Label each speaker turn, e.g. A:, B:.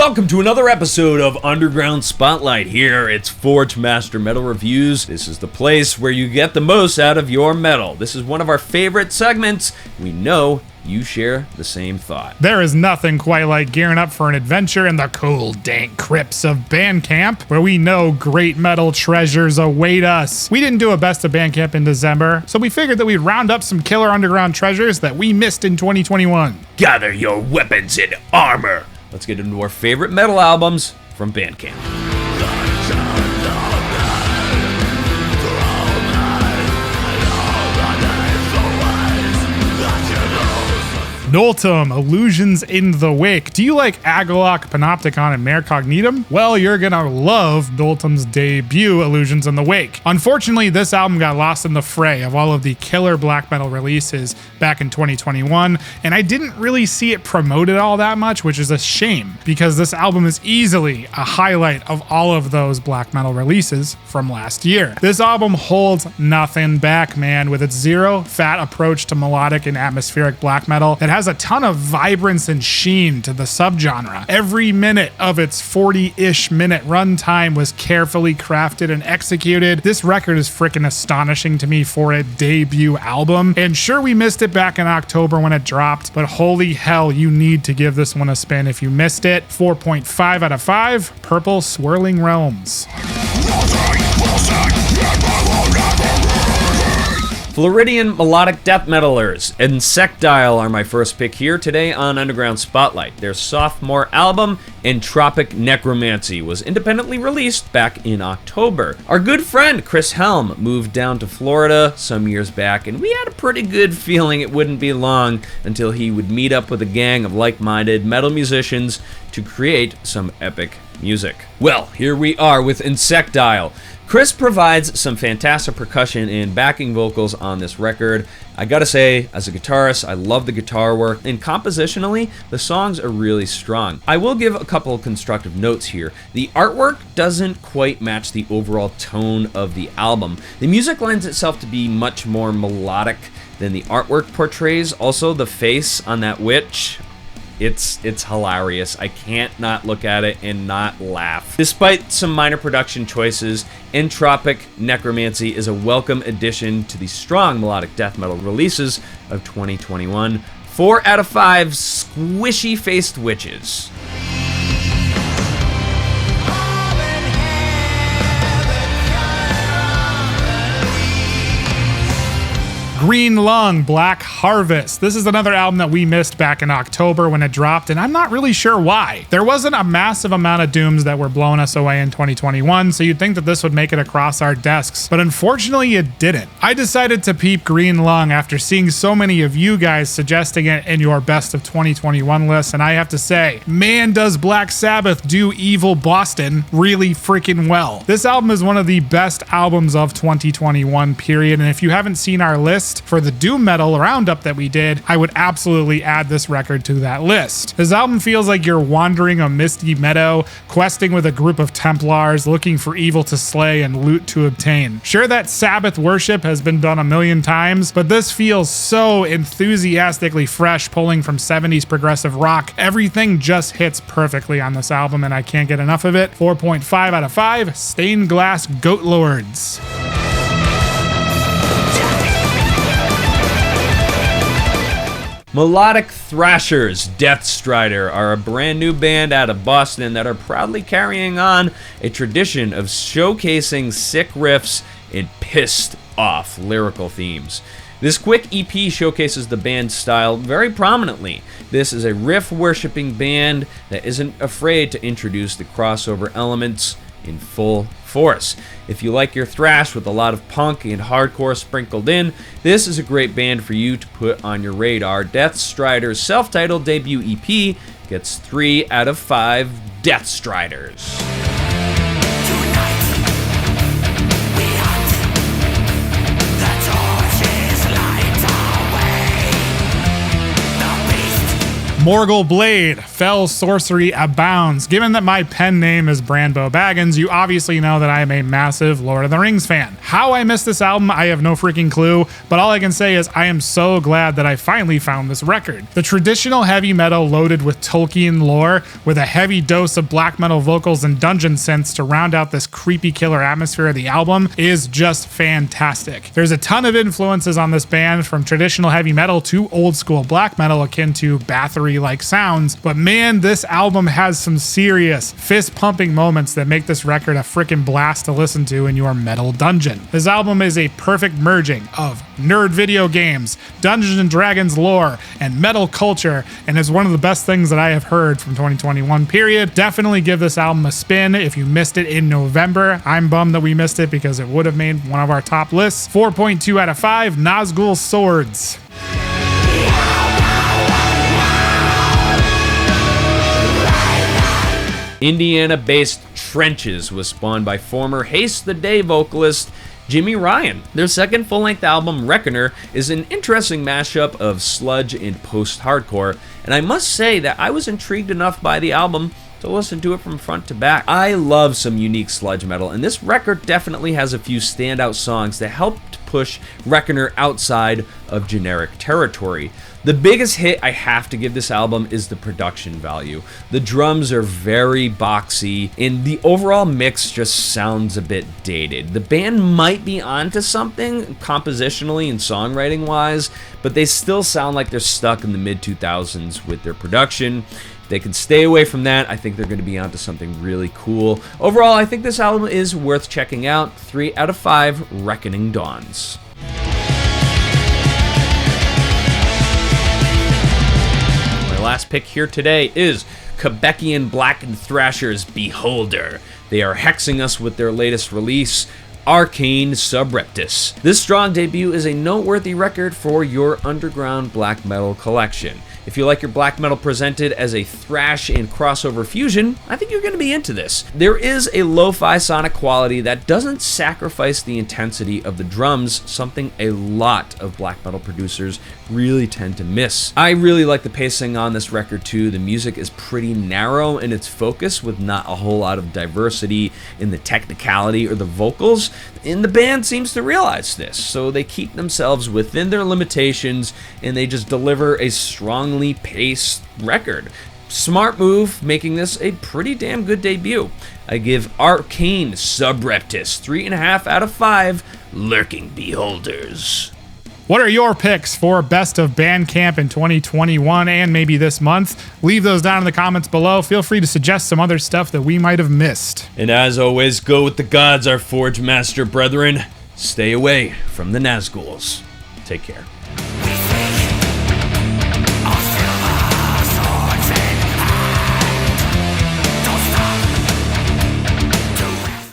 A: Welcome to another episode of Underground Spotlight. Here, it's Forgemaster Metal Reviews. This is the place where you get the most out of your metal. This is one of our favorite segments. We know you share the same thought.
B: There is nothing quite like gearing up for an adventure in the cold, dank crypts of BANDCAMP, where we know great metal treasures await us. We didn't do a Best of BANDCAMP in December, so we figured that we'd round up some killer underground treasures that we missed in 2021.
A: Gather your weapons and armor. Let's get into our favorite metal albums from BANDCAMP.
B: Noltem, Illusions in the Wake. Do you like Agalok, Panopticon, and Mare Cognitum? Well, you're gonna love Noltem's debut, Illusions in the Wake. Unfortunately, this album got lost in the fray of all of the killer black metal releases back in 2021, and I didn't really see it promoted all that much, which is a shame, because this album is easily a highlight of all of those black metal releases from last year. This album holds nothing back, man, with its zero fat approach to melodic and atmospheric black metal. It has a ton of vibrance and sheen to the subgenre. Every minute of its 40-ish minute runtime was carefully crafted and executed. This record is freaking astonishing to me for a debut album. And sure, we missed it back in October when it dropped, but holy hell, you need to give this one a spin if you missed it. 4.5 out of 5, Purple Swirling Realms.
A: Floridian melodic death metalers, Insectile, are my first pick here today on Underground Spotlight. Their sophomore album, Entropic Necromancy, was independently released back in October. Our good friend Chris Helm moved down to Florida some years back, and we had a pretty good feeling it wouldn't be long until he would meet up with a gang of like-minded metal musicians to create some epic music. Well, here we are with Insectile. Chris provides some fantastic percussion and backing vocals on this record. I gotta say, as a guitarist, I love the guitar work, and compositionally, the songs are really strong. I will give a couple of constructive notes here. The artwork doesn't quite match the overall tone of the album. The music lends itself to be much more melodic than the artwork portrays. Also, the face on that witch, it's hilarious. I can't not look at it and not laugh. Despite some minor production choices, Entropic Necromancy is a welcome addition to the strong melodic death metal releases of 2021. 4 out of 5 squishy-faced witches.
B: Green Lung, Black Harvest. This is another album that we missed back in October when it dropped, and I'm not really sure why. There wasn't a massive amount of dooms that were blowing us away in 2021, so you'd think that this would make it across our desks, but unfortunately it didn't. I decided to peep Green Lung after seeing so many of you guys suggesting it in your best of 2021 list, and I have to say, man, does Black Sabbath do Evil Boston really freaking well. This album is one of the best albums of 2021, period, and if you haven't seen our list for the doom metal roundup that we did, I would absolutely add this record to that list. This album feels like you're wandering a misty meadow, questing with a group of Templars, looking for evil to slay and loot to obtain. Sure, that Sabbath worship has been done a million times, but this feels so enthusiastically fresh, pulling from 70s progressive rock. Everything just hits perfectly on this album, and I can't get enough of it. 4.5 out of 5, Stained Glass Goat Lords.
A: Melodic thrashers Deathstrider are a brand new band out of Boston that are proudly carrying on a tradition of showcasing sick riffs and pissed off lyrical themes. This quick EP showcases the band's style very prominently. This is a riff-worshipping band that isn't afraid to introduce the crossover elements in full force. If you like your thrash with a lot of punk and hardcore sprinkled in, this is a great band for you to put on your radar. Deathstrider's self-titled debut EP gets 3 out of 5 Deathstriders.
B: Morgul Blade, Fell Sorcery Abounds. Given that my pen name is Brandbo Baggins, you obviously know that I am a massive Lord of the Rings fan. How I missed this album, I have no freaking clue, but all I can say is I am so glad that I finally found this record. The traditional heavy metal loaded with Tolkien lore, with a heavy dose of black metal vocals and dungeon synths to round out this creepy killer atmosphere of the album, is just fantastic. There's a ton of influences on this band, from traditional heavy metal to old school black metal akin to Bathory-like sounds, but man, this album has some serious fist-pumping moments that make this record a freaking blast to listen to in your metal dungeon. This album is a perfect merging of nerd video games, Dungeons and Dragons lore, and metal culture, and is one of the best things that I have heard from 2021, period. Definitely give this album a spin if you missed it in November. I'm bummed that we missed it because it would have made one of our top lists. 4.2 out of 5, Nazgul Swords.
A: Indiana-based Trenches was spawned by former Haste the Day vocalist Jimmy Ryan. Their second full-length album, Reckoner, is an interesting mashup of sludge and post-hardcore, and I must say that I was intrigued enough by the album to listen to it from front to back. I love some unique sludge metal, and this record definitely has a few standout songs that helped push Reckoner outside of generic territory. The biggest hit I have to give this album is the production value. The drums are very boxy, and the overall mix just sounds a bit dated. The band might be onto something compositionally and songwriting wise, but they still sound like they're stuck in the mid-2000s with their production. If they can stay away from that, I think they're going to be onto something really cool. Overall, I think this album is worth checking out. 3 out of 5 Reckoning Dawns. Last pick here today is Quebecian Blackened Thrashers Beholder. They are hexing us with their latest release, Arcane Subreptice. This strong debut is a noteworthy record for your underground black metal collection. If you like your black metal presented as a thrash and crossover fusion, I think you're going to be into this. There is a lo-fi sonic quality that doesn't sacrifice the intensity of the drums, something a lot of black metal producers really tend to miss. I really like the pacing on this record too. The music is pretty narrow in its focus, with not a whole lot of diversity in the technicality or the vocals, and the band seems to realize this, so they keep themselves within their limitations and they just deliver a strongly paced record. Smart move, making this a pretty damn good debut. I give Arcane Subreptice 3.5 out of 5 Lurking Beholders.
B: What are your picks for Best of BANDCAMP in 2021 and maybe this month? Leave those down in the comments below. Feel free to suggest some other stuff that we might have missed.
A: And as always, go with the gods, our Forgemaster brethren. Stay away from the Nazguls. Take care.